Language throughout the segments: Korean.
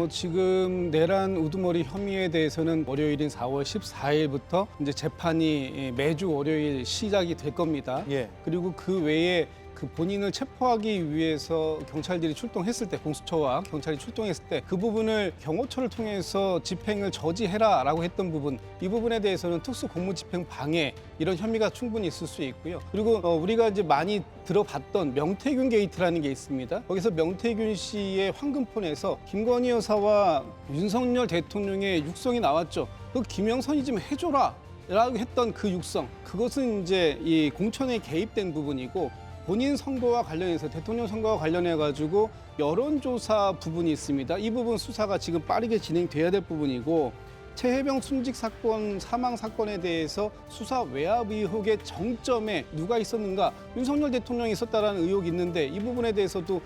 지금 내란 우두머리 혐의에 대해서는 월요일인 4월 14일부터 이제 재판이 매주 월요일 시작이 될 겁니다. 예. 그리고 그 외에 그 본인을 체포하기 위해서 경찰들이 출동했을 때, 공수처와 경찰이 출동했을 때 그 부분을 경호처를 통해서 집행을 저지해라라고 했던 부분, 이 부분에 대해서는 특수 공무집행 방해 이런 혐의가 충분히 있을 수 있고요. 그리고 우리가 이제 많이 들어봤던 명태균 게이트라는 게 있습니다. 거기서 명태균 씨의 황금폰에서 김건희 여사와 윤석열 대통령의 육성이 나왔죠. 그 김영선이 좀 해줘라 라고 했던 그 육성, 그것은 이제 이 공천에 개입된 부분이고, 본인 선거와 관련해서 대통령 선거와 관련해 가지고 여론조사 부분이 있습니다. 이 부분 수사가 지금 빠르게 진행돼야 될 부분이고, 최혜병 순직 사건 사망 사건에 대해서 수사 외압 의혹의 정점에 누가 있었는가, 윤석열 대통령이 있었다라는 의혹이 있는데 이 부분에 대해서도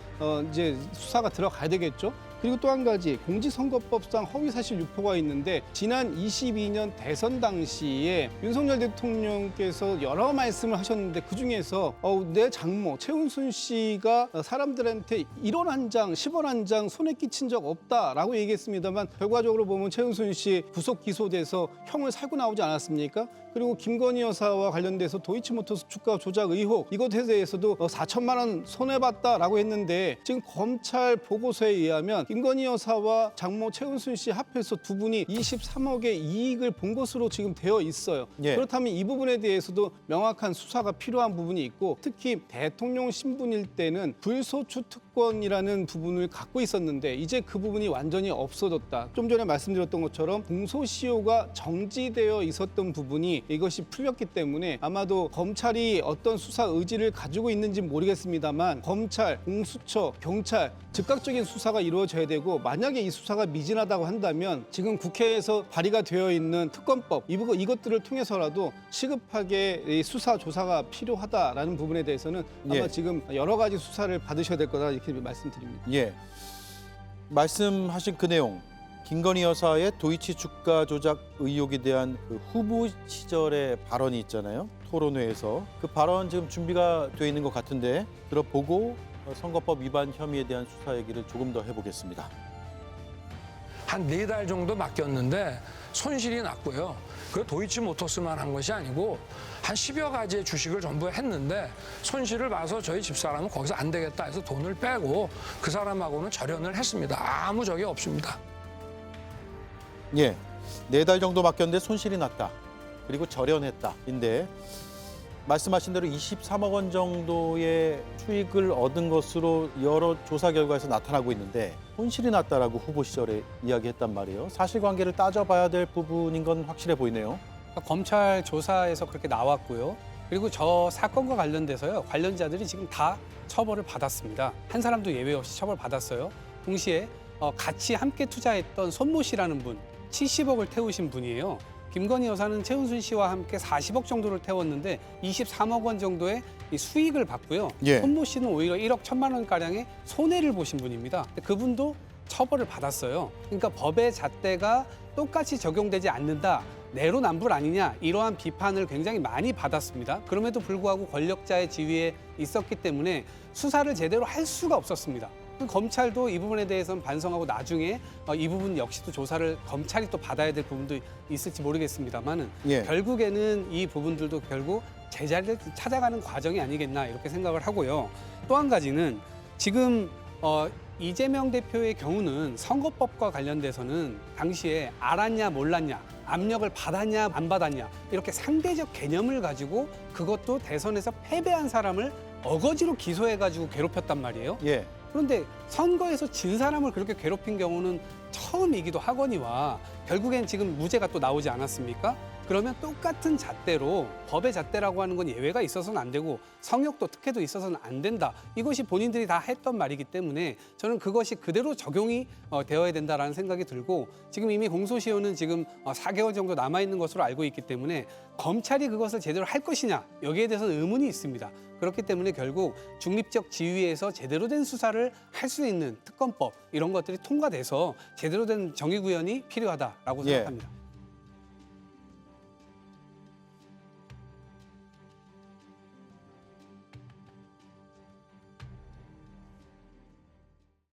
이제 수사가 들어가야 되겠죠. 그리고 또 한 가지, 공직선거법상 허위사실 유포가 있는데, 지난 22년 대선 당시에 윤석열 대통령께서 여러 말씀을 하셨는데 그중에서 내 장모 최은순 씨가 사람들한테 1원 한 장, 10원 한 장 손에 끼친 적 없다라고 얘기했습니다만, 결과적으로 보면 최은순 씨 구속 기소돼서 형을 살고 나오지 않았습니까? 그리고 김건희 여사와 관련돼서 도이치모터스 주가 조작 의혹, 이것에 대해서도 4천만 원 손해봤다라고 했는데, 지금 검찰 보고서에 의하면 김건희 여사와 장모 최은순 씨 합해서 두 분이 23억의 이익을 본 것으로 지금 되어 있어요. 예. 그렇다면 이 부분에 대해서도 명확한 수사가 필요한 부분이 있고, 특히 대통령 신분일 때는 불소추 특권이라는 부분을 갖고 있었는데 이제 그 부분이 완전히 없어졌다. 좀 전에 말씀드렸던 것처럼 공소시효가 정지되어 있었던 부분이 이것이 풀렸기 때문에 아마도 검찰이 어떤 수사 의지를 가지고 있는지 모르겠습니다만, 검찰, 공수처, 경찰 즉각적인 수사가 이루어져야 되고, 만약에 이 수사가 미진하다고 한다면 지금 국회에서 발의가 되어 있는 특검법 이것들을 통해서라도 시급하게 이 수사 조사가 필요하다라는 부분에 대해서는 아마 예. 지금 여러 가지 수사를 받으셔야 될 거다 이렇게 말씀드립니다. 예. 말씀하신 그 내용, 김건희 여사의 도이치 주가 조작 의혹에 대한 그 후보 시절의 발언이 있잖아요. 토론회에서. 그 발언 지금 준비가 돼 있는 것 같은데 들어보고 선거법 위반 혐의에 대한 수사 얘기를 조금 더 해보겠습니다. 한 4달 정도 맡겼는데 손실이 났고요. 그 도이치모터스만 한 것이 아니고 한 10여 가지의 주식을 전부 했는데, 손실을 봐서 저희 집사람은 거기서 안 되겠다 해서 돈을 빼고 그 사람하고는 절연을 했습니다. 아무 적이 없습니다. 예, 4달 정도 맡겼는데 손실이 났다. 그리고 절연했다. 인데 말씀하신 대로 23억 원 정도의 수익을 얻은 것으로 여러 조사 결과에서 나타나고 있는데, 손실이 났다라고 후보 시절에 이야기했단 말이에요. 사실관계를 따져봐야 될 부분인 건 확실해 보이네요. 검찰 조사에서 그렇게 나왔고요. 그리고 저 사건과 관련돼서요, 관련자들이 지금 다 처벌을 받았습니다. 한 사람도 예외 없이 처벌받았어요. 동시에 같이 함께 투자했던 손모 씨라는 분, 70억을 태우신 분이에요. 김건희 여사는 최은순 씨와 함께 40억 정도를 태웠는데 23억 원 정도의 이 수익을 받고요. 예. 손모 씨는 오히려 1억 1천만 원가량의 손해를 보신 분입니다. 그분도 처벌을 받았어요. 그러니까 법의 잣대가 똑같이 적용되지 않는다, 내로남불 아니냐, 이러한 비판을 굉장히 많이 받았습니다. 그럼에도 불구하고 권력자의 지위에 있었기 때문에 수사를 제대로 할 수가 없었습니다. 검찰도 이 부분에 대해서는 반성하고 나중에 이 부분 역시도 조사를 검찰이 또 받아야 될 부분도 있을지 모르겠습니다만은, 예. 결국에는 이 부분들도 결국 제자리를 찾아가는 과정이 아니겠나 이렇게 생각을 하고요. 또 한 가지는 지금 이재명 대표의 경우는 선거법과 관련돼서는 당시에 알았냐 몰랐냐, 압력을 받았냐 안 받았냐, 이렇게 상대적 개념을 가지고 그것도 대선에서 패배한 사람을 어거지로 기소해가지고 괴롭혔단 말이에요. 예. 그런데 선거에서 진 사람을 그렇게 괴롭힌 경우는 처음이기도 하거니와 결국엔 지금 무죄가 또 나오지 않았습니까? 그러면 똑같은 잣대로, 법의 잣대라고 하는 건 예외가 있어서는 안 되고 성역도 특혜도 있어서는 안 된다. 이것이 본인들이 다 했던 말이기 때문에 저는 그것이 그대로 적용이 되어야 된다라는 생각이 들고, 지금 이미 공소시효는 지금 4개월 정도 남아있는 것으로 알고 있기 때문에 검찰이 그것을 제대로 할 것이냐, 여기에 대해서는 의문이 있습니다. 그렇기 때문에 결국 중립적 지위에서 제대로 된 수사를 할 수 있는 특검법, 이런 것들이 통과돼서 제대로 된 정의구현이 필요하다라고 생각합니다.